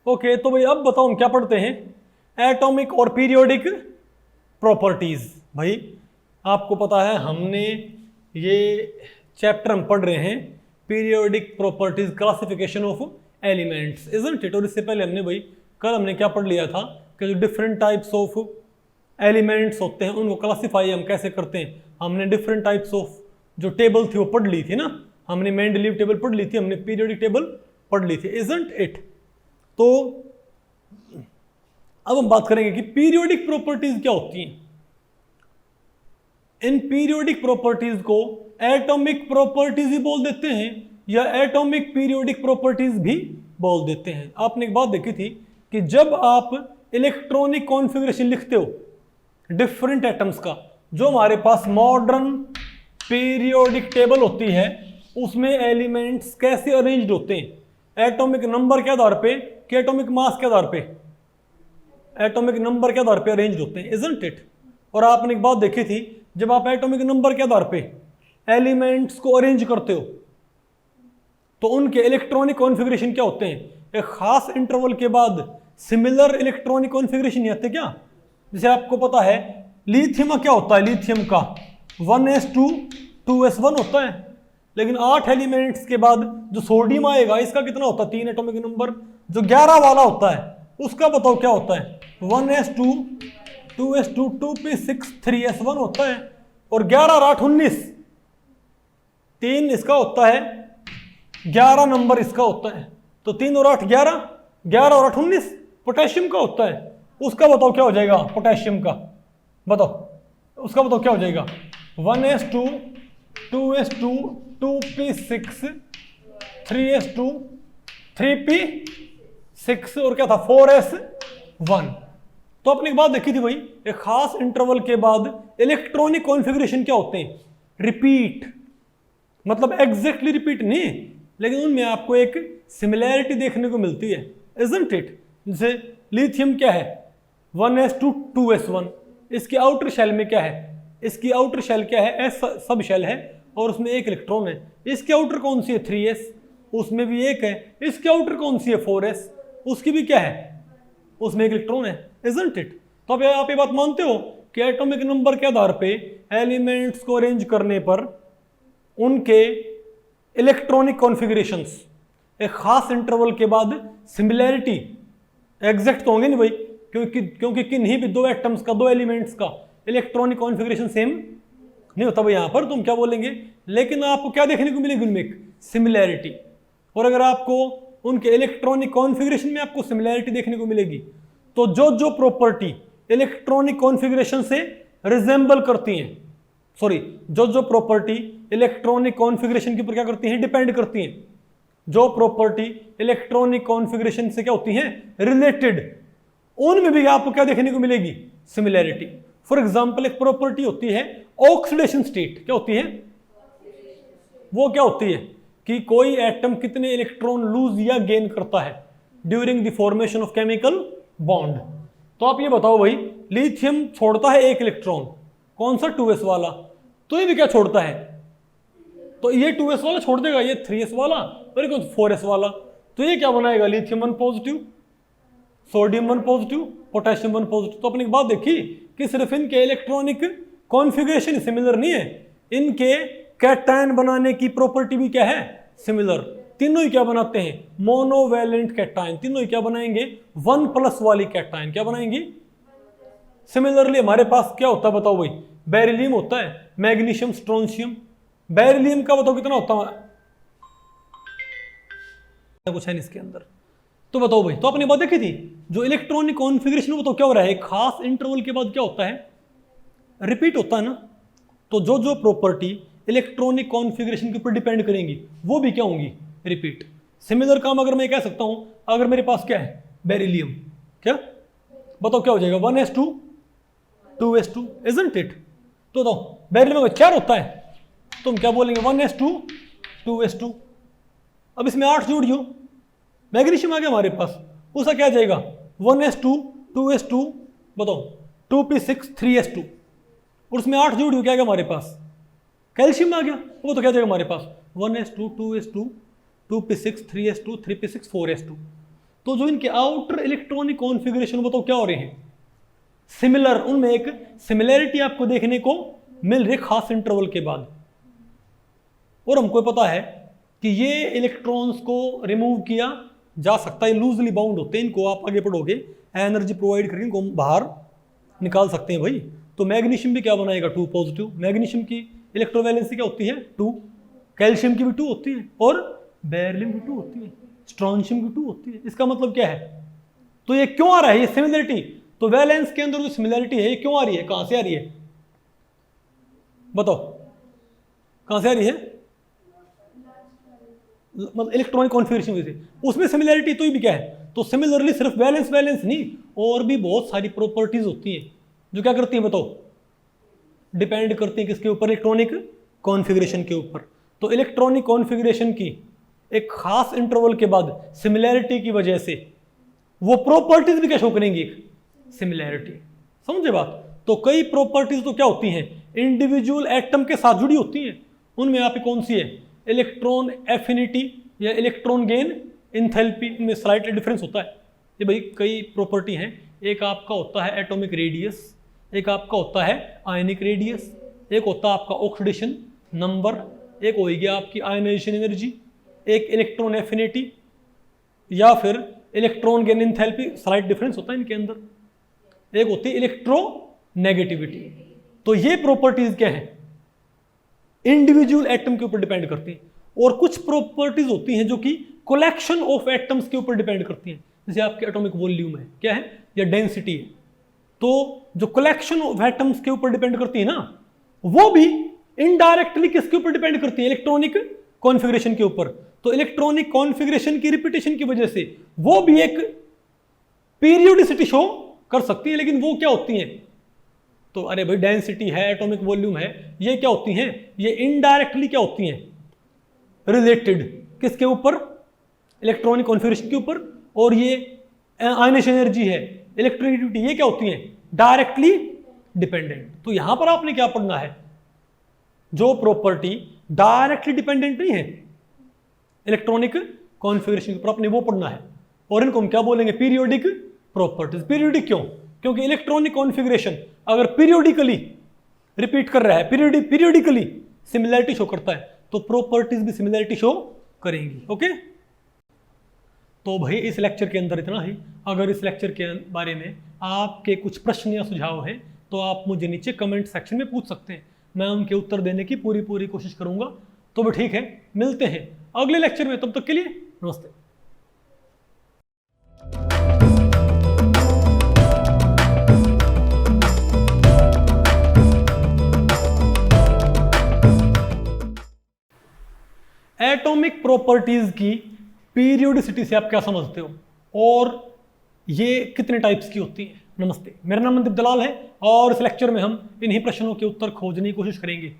Okay, तो भाई अब बताओ हम क्या पढ़ते हैं, एटॉमिक और पीरियोडिक प्रॉपर्टीज। भाई आपको पता है हमने ये चैप्टर हम पढ़ रहे हैं periodic properties, classification of elements, isn't it. और इससे पहले हमने भाई कल हमने क्या पढ़ लिया था कि जो डिफरेंट टाइप्स ऑफ एलिमेंट्स होते हैं उनको क्लासिफाई हम कैसे करते हैं। हमने डिफरेंट टाइप्स ऑफ जो टेबल थी वो पढ़ ली थी ना, हमने मेंडलीव टेबल पढ़ ली थी, हमने पीरियोडिक टेबल पढ़ ली थी, इजंट इट। तो अब हम बात करेंगे कि पीरियोडिक प्रॉपर्टीज क्या होती हैं। इन पीरियोडिक प्रॉपर्टीज को एटॉमिक प्रॉपर्टीज भी बोल देते हैं या एटॉमिक पीरियोडिक प्रॉपर्टीज भी बोल देते हैं। आपने एक बात देखी थी कि जब आप इलेक्ट्रॉनिक कॉन्फ़िगरेशन लिखते हो डिफरेंट एटम्स का, जो हमारे पास मॉडर्न पीरियोडिक टेबल होती है उसमें एलिमेंट्स कैसे अरेंज्ड होते हैं, एटॉमिक नंबर के आधार पे कि एटॉमिक मास के आधार पे, एटॉमिक नंबर के आधार पे अरेंज्ड होते हैं, इजंट इट। और आपने एक बात देखी थी, जब आप एटॉमिक नंबर के आधार पे एलिमेंट्स को अरेंज करते हो तो उनके इलेक्ट्रॉनिक कॉन्फ़िगरेशन क्या होते हैं, एक खास इंटरवल के बाद सिमिलर इलेक्ट्रॉनिक कॉन्फ़िगरेशन नहीं आते क्या। जैसे आपको पता है लिथियम क्या होता है, लिथियम का 1s2 2s1 होता है, लेकिन 8 एलिमेंट्स के बाद जो सोडियम आएगा इसका कितना होता है, 3 एटॉमिक नंबर। जो 11 वाला होता है उसका बताओ क्या होता है, 1s2 2s2 2p6 3s1 होता है। और 11 और 8 19, 3 इसका होता है, 11 नंबर इसका होता है, तो 3 और 8 11, 11 और 8 19। पोटेशियम का होता है, उसका बताओ क्या हो जाएगा, पोटेशियम का बताओ, उसका बताओ क्या हो जाएगा, 1s2 2s2 2p6 3s2 3p6 और क्या था 4s1। तो आपने एक बात देखी थी भाई, एक खास इंटरवल के बाद इलेक्ट्रॉनिक कॉन्फ़िगरेशन क्या होते हैं, रिपीट, मतलब एग्जैक्टली रिपीट नहीं, लेकिन उनमें आपको एक सिमिलैरिटी देखने को मिलती है, इजंट इट। जैसे लिथियम क्या है 1s2 2s1, इसके आउटर शेल में क्या है, इसकी आउटर शेल क्या है, एस सब शेल है और उसमें एक इलेक्ट्रॉन है। इसके आउटर कौन सी है 3s, उसमें भी एक है। इसके आउटर कौन सी है 4s, उसकी भी क्या है, उसमें एक इलेक्ट्रॉन है, इजंट इट। तो अब आप ये बात मानते हो कि एटॉमिक नंबर के आधार पे एलिमेंट्स को अरेंज करने पर उनके इलेक्ट्रॉनिक कॉन्फ़िगरेशंस एक खास इंटरवल के बाद सिमिलैरिटी, एग्जैक्ट तो होंगे नहीं भाई, क्योंकि किन्हीं भी दो एटम्स का, दो एलिमेंट्स का इलेक्ट्रॉनिक कॉन्फ़िगरेशन सेम नहीं होता भाई। यहां पर तुम क्या बोलेंगे, लेकिन आपको क्या देखने को मिलेगी उनमें, एक सिमिलैरिटी। और अगर आपको उनके इलेक्ट्रॉनिक कॉन्फ़िगरेशन में आपको सिमिलैरिटी देखने को मिलेगी तो जो जो प्रॉपर्टी इलेक्ट्रॉनिक कॉन्फ़िगरेशन से रिजेंबल करती हैं, सॉरी, जो जो प्रॉपर्टी इलेक्ट्रॉनिक कॉन्फ़िगरेशन के ऊपर क्या करती हैं, डिपेंड करती हैं, जो प्रॉपर्टी इलेक्ट्रॉनिक कॉन्फ़िगरेशन से क्या होती हैं, रिलेटेड, उनमें भी आपको क्या देखने को मिलेगी, सिमिलैरिटी। फॉर एग्जांपल एक प्रॉपर्टी होती है ऑक्सीडेशन स्टेट, क्या होती है, वो क्या होती है कि कोई एटम कितने इलेक्ट्रॉन लूज या गेन करता है during the formation of chemical bond. तो आप ये बताओ भाई, लिथियम छोड़ता है एक इलेक्ट्रॉन, कौन सा 2s वाला, तो ये भी क्या छोड़ता है, तो ये 2s वाला छोड़ देगा, ये 3s वाला और ये 4s वाला। तो ये क्या बनाएगा, lithium 1 positive, sodium 1 positive, potassium 1 positive. तो अपनी एक बात देखी कि सिर्फ इनके इलेक्ट्रॉनिक कॉन्फ़िगरेशन सिमिलर नहीं है, इनके कैटायन बनाने की प्रॉपर्टी भी क्या है, सिमिलर। तीनों ही क्या बनाते हैं, मोनोवैलेंट कैटायन, तीनों ही क्या बनाएंगे, 1+ वाली कैटायन क्या बनाएंगे। सिमिलरली हमारे पास क्या होता है बताओ भाई, बेरिलियम होता है, मैग्नीशियम, स्ट्रोंशियम। बेरिलियम का बताओ कितना होता है, कुछ है नहीं इसके अंदर, तो बताओ भाई। तो आपने बात देखी थी, जो इलेक्ट्रॉनिक कॉन्फ़िगरेशन बताओ क्या हो रहा है, खास इंटरवल के बाद क्या होता है, रिपीट होता है ना। तो जो जो प्रॉपर्टी इलेक्ट्रॉनिक कॉन्फ़िगरेशन के ऊपर डिपेंड करेंगी वो भी क्या होंगी, रिपीट। सिमिलर काम अगर मैं कह सकता हूं, अगर मेरे पास क्या है, बेरिलियम, क्या बताओ क्या हो जाएगा, 1s2 2s2, इजंट इट। तो बताओ बेरिलियम अगर 4 होता है तो हम क्या बोलेंगे, 1s2 2s2। अब इसमें 8 जोड़ियो, मैग्नीशियम आ गया हमारे पास, उसका क्या आ जाएगा, 1s2 2s2, बताओ 2p6 3s2, और उसमें 8 जोड़ियो क्या आ गया हमारे पास, कैल्शियम आ गया, वो तो क्या जाएगा हमारे पास, 1s2 2s2 2p6 3s2 3p6 4s2। तो जो इनके आउटर इलेक्ट्रॉनिक कॉन्फ़िगरेशन बताओ क्या हो रहे हैं, सिमिलर, उनमें एक सिमिलैरिटी आपको देखने को मिल रही है खास इंटरवल के बाद। और हमको पता है कि ये इलेक्ट्रॉन्स को रिमूव किया जा सकता है, लूजली बाउंड होते हैं, इनको आप आगे पढ़ोगे एनर्जी प्रोवाइड करके इनको बाहर निकाल सकते हैं भाई। तो मैग्नीशियम भी क्या बनाएगा, 2 पॉजिटिव, मैग्नीशियम की इलेक्ट्रोवैलेंसी क्या होती है 2, कैल्शियम की भी 2 होती है और बेरिलियम की 2 होती है, स्ट्रॉन्शियम की 2 होती है। इसका मतलब क्या है, तो ये क्यों आ रहा है ये सिमिलरिटी, तो वैलेंस के अंदर जो सिमिलरिटी है ये क्यों आ रही है, कहां से आ रही है बताओ, कहां से आ रही है, मतलब इलेक्ट्रॉनिक कॉन्फ़िगरेशन वजह से, उसमें सिमिलरिटी तो ही भी क्या है, तो सिमिलरली सिर्फ वैलेंस नहीं, और भी बहुत सारी प्रॉपर्टीज होती हैं जो क्या करती हैं बताओ, डिपेंड करती हैं किसके ऊपर, इलेक्ट्रॉनिक कॉन्फ़िगरेशन के ऊपर। तो इलेक्ट्रॉनिक कॉन्फ़िगरेशन की एक खास इंटरवल के बाद सिमिलैरिटी की वजह से वो प्रॉपर्टीज भी क्या शो करेंगी, एक सिमिलैरिटी, समझे बात। तो कई प्रॉपर्टीज तो क्या होती हैं, इंडिविजुअल एटम के साथ जुड़ी होती हैं, उनमें यहाँ पे कौन सी है, इलेक्ट्रॉन एफिनिटी या इलेक्ट्रॉन गेन इंथैल्पी, इनमें स्लाइटली डिफरेंस होता है। ये भाई कई प्रॉपर्टी हैं, एक आपका होता है एटॉमिक रेडियस, एक आपका होता है आयनिक रेडियस, एक होता है आपका ऑक्सीडेशन नंबर, एक होगी आपकी आयनाइजेशन एनर्जी, एक इलेक्ट्रॉन एफिनिटी या फिर electron gain enthalpy, slight difference होता है इनके अंदर, एक होती है इलेक्ट्रोनेगेटिविटी। तो ये प्रॉपर्टीज क्या है, इंडिविजुअल एटम के ऊपर डिपेंड करती हैं, और कुछ प्रॉपर्टीज होती हैं जो कि कलेक्शन ऑफ एटम्स के ऊपर डिपेंड करती हैं, जैसे आपके एटॉमिक वॉल्यूम है क्या है, या डेंसिटी है। तो जो कलेक्शन ऑफ एटम्स के ऊपर डिपेंड करती है ना, वो भी इनडायरेक्टली किसके ऊपर डिपेंड करती है, इलेक्ट्रॉनिक कॉन्फ़िगरेशन के ऊपर। तो इलेक्ट्रॉनिक कॉन्फ़िगरेशन की रिपीटेशन की वजह से वो भी एक पीरियोडिसिटी शो कर सकती है, लेकिन वो क्या होती हैं, तो अरे भाई डेंसिटी है, एटॉमिक वॉल्यूम है, ये क्या होती हैं, ये इनडायरेक्टली क्या होती हैं, रिलेटेड किसके ऊपर, इलेक्ट्रॉनिक कॉन्फ़िगरेशन के ऊपर। और ये आयनाइजेशन एनर्जी है, इलेक्ट्रोनेगेटिविटी, ये क्या होती हैं, डायरेक्टली डिपेंडेंट। तो यहां पर आपने क्या पढ़ना है, जो प्रॉपर्टी डायरेक्टली डिपेंडेंट नहीं है इलेक्ट्रॉनिक कॉन्फ़िगरेशन के ऊपर, आपने वो पढ़ना है, और इनको हम क्या बोलेंगे, पीरियोडिक प्रॉपर्टीज। पीरियोडिक क्यों, क्योंकि इलेक्ट्रॉनिक कॉन्फ़िगरेशन अगर पीरियोडिकली रिपीट कर रहा है, पीरियोडिकली सिमिलैरिटी शो करता है, तो प्रॉपर्टीज भी सिमिलैरिटी शो करेंगी। ओके, तो भाई इस लेक्चर के अंदर इतना ही। अगर इस लेक्चर के बारे में आपके कुछ प्रश्न या सुझाव हैं तो आप मुझे नीचे कमेंट सेक्शन में पूछ सकते हैं, मैं उनके उत्तर देने की पूरी कोशिश करूंगा। तो भी ठीक है, मिलते हैं अगले लेक्चर में, तब तक के लिए नमस्ते। एटॉमिक प्रॉपर्टीज की पीरियोडिसिटी से आप क्या समझते हो, और ये कितने टाइप्स की होती हैं। नमस्ते, मेरा नाम मनदीप दलाल है, और इस लेक्चर में हम इन्हीं प्रश्नों के उत्तर खोजने की कोशिश करेंगे।